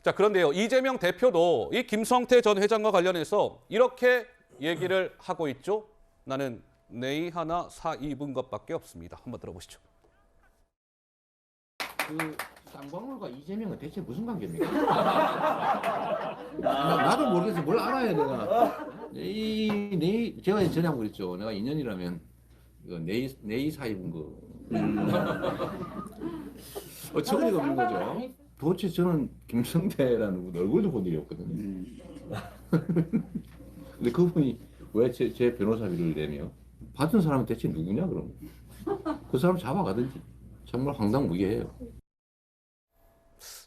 자, 그런데요. 이재명 대표도 이 김성태 전 회장과 관련해서 이렇게 얘기를 하고 있죠. 나는 내이 하나 사 입은 것밖에 없습니다. 한번 들어보시죠. 그 쌍방울과 이재명은 대체 무슨 관계입니까? 나도 모르겠어. 뭘 알아야 내가. 제가 전에 한번 그랬죠. 내가 2년이라면 이거 내이 사 입은 거. 어처구니가 없는 거죠. 도대체 저는 김성태라는 분 얼굴도 본 일이 없거든요. 근데 그분이 왜 제 변호사비를 내며 받은 사람은 대체 누구냐 그럼? 그 사람 잡아가든지. 정말 황당무계해요.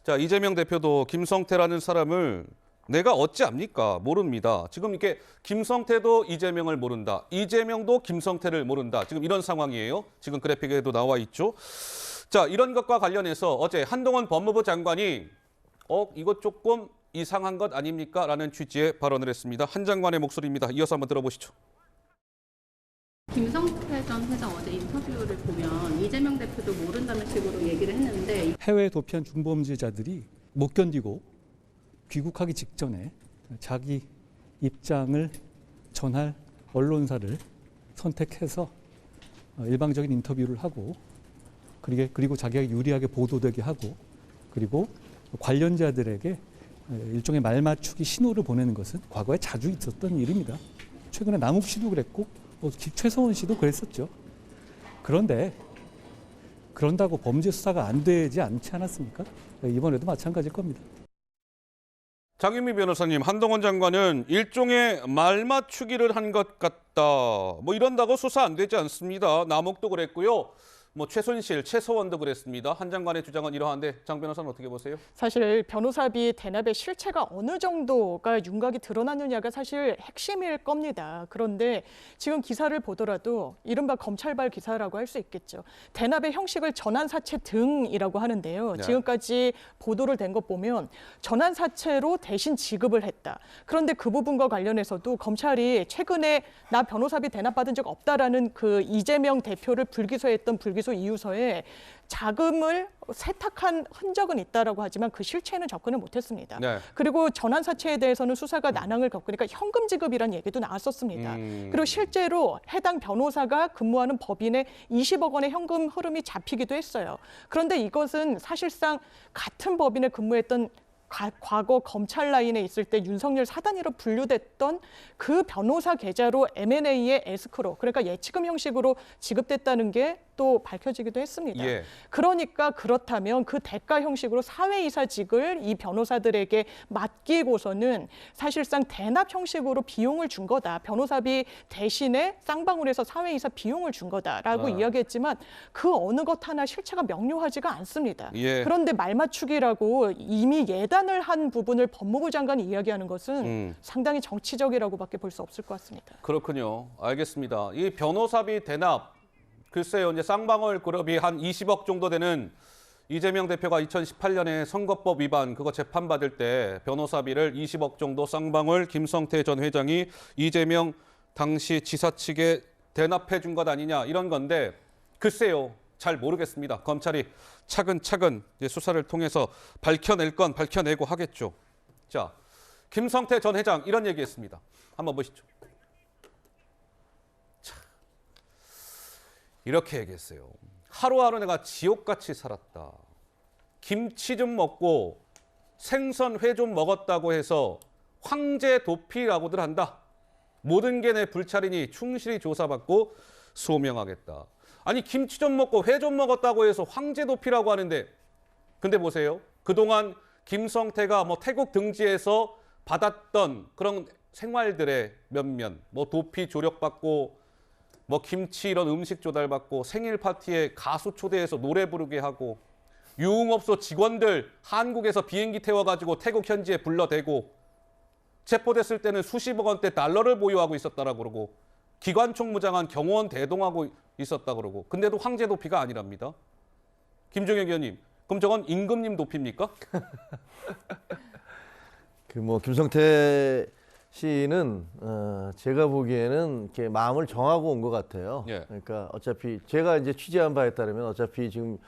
자, 이재명 대표도 김성태라는 사람을 내가 어찌 압니까? 모릅니다. 지금 이렇게 김성태도 이재명을 모른다. 이재명도 김성태를 모른다. 지금 이런 상황이에요. 지금 그래픽에도 나와 있죠. 자, 이런 것과 관련해서 어제 한동훈 법무부 장관이 이거 조금 이상한 것 아닙니까? 라는 취지의 발언을 했습니다. 한 장관의 목소리입니다. 이어서 한번 들어보시죠. 김성태 전 회장 어제 인터뷰를 보면 이재명 대표도 모른다는 식으로 얘기를 했는데 해외에 도피한 중범죄자들이 못 견디고 귀국하기 직전에 자기 입장을 전할 언론사를 선택해서 일방적인 인터뷰를 하고 그리고 자기가 유리하게 보도되게 하고 그리고 관련자들에게 일종의 말맞추기 신호를 보내는 것은 과거에 자주 있었던 일입니다. 최근에 남욱 씨도 그랬고 최성원 씨도 그랬었죠. 그런데 그런다고 범죄 수사가 안 되지 않지 않았습니까? 이번에도 마찬가지일 겁니다. 장윤미 변호사님, 한동훈 장관은 일종의 말맞추기를 한 것 같다. 뭐 이런다고 수사 안 되지 않습니다. 남욱도 그랬고요. 뭐 최순실, 최서원도 그랬습니다. 한 장관의 주장은 이러한데 장 변호사는 어떻게 보세요? 사실 변호사비 대납의 실체가 어느 정도가 윤곽이 드러나느냐가 사실 핵심일 겁니다. 그런데 지금 기사를 보더라도 이른바 검찰발 기사라고 할 수 있겠죠. 대납의 형식을 전환사채 등이라고 하는데요. 네. 지금까지 보도를 된 것 보면 전환사채로 대신 지급을 했다. 그런데 그 부분과 관련해서도 검찰이 최근에 나 변호사비 대납받은 적 없다라는 그 이재명 대표를 불기소했던 불기소 이유서에 자금을 세탁한 흔적은 있다라고 하지만 그 실체에는 접근을 못했습니다. 네. 그리고 전환사채에 대해서는 수사가 난항을 겪으니까 현금 지급이라는 얘기도 나왔었습니다. 그리고 실제로 해당 변호사가 근무하는 법인에 20억 원의 현금 흐름이 잡히기도 했어요. 그런데 이것은 사실상 같은 법인에 근무했던 과거 검찰 라인에 있을 때 윤석열 사단위로 분류됐던 그 변호사 계좌로 M&A의 에스크로, 그러니까 예치금 형식으로 지급됐다는 게 또 밝혀지기도 했습니다. 예. 그러니까 그렇다면 그 대가 형식으로 사회이사직을 이 변호사들에게 맡기고서는 사실상 대납 형식으로 비용을 준 거다. 변호사비 대신에 쌍방울에서 사회이사 비용을 준 거다라고 이야기했지만 그 어느 것 하나 실체가 명료하지가 않습니다. 예. 그런데 말맞추기라고 이미 예단을 한 부분을 법무부 장관이 이야기하는 것은 상당히 정치적이라고밖에 볼 수 없을 것 같습니다. 그렇군요. 알겠습니다. 이 변호사비 대납, 글쎄요, 이제 쌍방울 그룹이 한 20억 정도 되는 이재명 대표가 2018년에 선거법 위반 그거 재판받을 때 변호사비를 20억 정도 쌍방울 김성태 전 회장이 이재명 당시 지사 측에 대납해 준 것 아니냐 이런 건데 글쎄요. 잘 모르겠습니다. 검찰이 차근차근 이제 수사를 통해서 밝혀낼 건 밝혀내고 하겠죠. 자, 김성태 전 회장 이런 얘기했습니다. 한번 보시죠. 이렇게 얘기했어요. 하루하루 내가 지옥같이 살았다. 김치 좀 먹고 생선 회 좀 먹었다고 해서 황제 도피라고들 한다. 모든 게 내 불찰이니 충실히 조사받고 소명하겠다. 아니 김치 좀 먹고 회 좀 먹었다고 해서 황제 도피라고 하는데 근데 보세요. 그동안 김성태가 뭐 태국 등지에서 받았던 그런 생활들의 몇몇 뭐 도피 조력받고 뭐 김치 이런 음식 조달받고 생일 파티에 가수 초대해서 노래 부르게 하고 유흥업소 직원들 한국에서 비행기 태워가지고 태국 현지에 불러대고 체포됐을 때는 수십억 원대 달러를 보유하고 있었다라고 그러고 기관총 무장한 경호원 대동하고 있었다 그러고 근데도 황제 도피가 아니랍니다. 김종혁 의원님, 그럼 저건 임금님 도피입니까? 김성태 씨는 제가 보기에는 이렇게 마음을 정하고 온 것 같아요. 예. 그러니까 어차피 제가 이제 취재한 바에 따르면 어차피 지금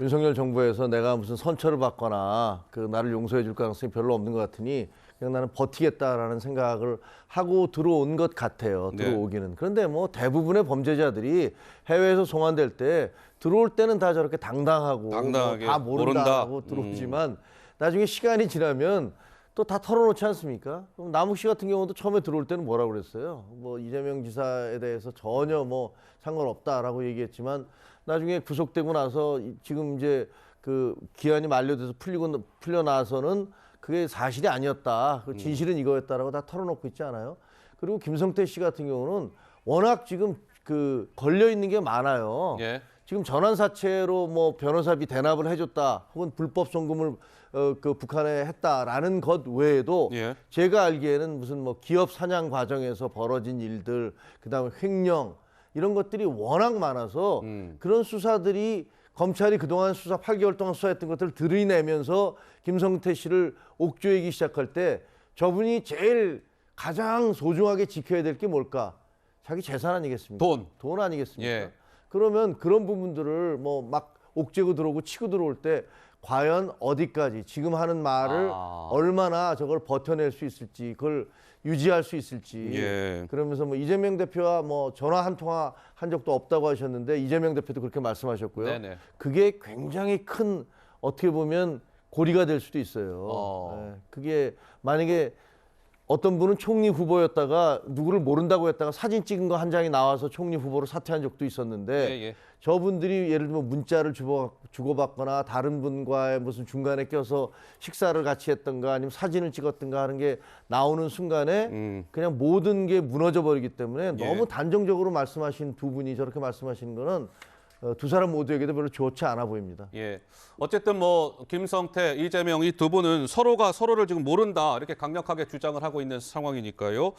윤석열 정부에서 내가 무슨 선처를 받거나 그 나를 용서해 줄 가능성이 별로 없는 것 같으니 그냥 나는 버티겠다라는 생각을 하고 들어온 것 같아요. 네. 들어오기는. 그런데 뭐 대부분의 범죄자들이 해외에서 송환될 때 들어올 때는 다 저렇게 당당하고 당당하게 다 모른다. 모른다고 들어오지만 나중에 시간이 지나면 또 다 털어놓지 않습니까? 그럼 남욱 씨 같은 경우도 처음에 들어올 때는 뭐라고 그랬어요? 뭐 이재명 지사에 대해서 전혀 뭐 상관없다라고 얘기했지만 나중에 구속되고 나서 지금 이제 그 기한이 만료돼서 풀려 나서는 그게 사실이 아니었다. 그 진실은 이거였다라고 다 털어놓고 있지 않아요? 그리고 김성태 씨 같은 경우는 워낙 지금 그 걸려 있는 게 많아요. 예. 지금 전환사채로 뭐 변호사비 대납을 해줬다, 혹은 불법 송금을 그 북한에 했다라는 것 외에도 예. 제가 알기에는 무슨 뭐 기업 사냥 과정에서 벌어진 일들, 그다음에 횡령 이런 것들이 워낙 많아서 그런 수사들이 검찰이 그동안 수사 8개월 동안 수사했던 것들을 들이내면서 김성태 씨를 옥죄이기 시작할 때 저분이 제일 가장 소중하게 지켜야 될 게 뭘까? 자기 재산 아니겠습니까? 돈 아니겠습니까? 예. 그러면 그런 부분들을 뭐 막 옥죄고 들어오고 치고 들어올 때 과연 어디까지 지금 하는 말을 얼마나 저걸 버텨낼 수 있을지, 그걸 유지할 수 있을지. 예. 그러면서 뭐 이재명 대표와 뭐 전화 한 통화 한 적도 없다고 하셨는데 이재명 대표도 그렇게 말씀하셨고요. 네네. 그게 굉장히 큰 어떻게 보면 고리가 될 수도 있어요. 예. 그게 만약에 어떤 분은 총리 후보였다가 누구를 모른다고 했다가 사진 찍은 거 한 장이 나와서 총리 후보로 사퇴한 적도 있었는데 예, 예. 저분들이 예를 들면 문자를 주고받거나 다른 분과의 무슨 중간에 껴서 식사를 같이 했던가 아니면 사진을 찍었던가 하는 게 나오는 순간에 그냥 모든 게 무너져 버리기 때문에 예. 너무 단정적으로 말씀하신 두 분이 저렇게 말씀하시는 거는 두 사람 모두에게도 별로 좋지 않아 보입니다. 예. 어쨌든 뭐 김성태, 이재명 이 두 분은 서로가 서로를 지금 모른다 이렇게 강력하게 주장을 하고 있는 상황이니까요.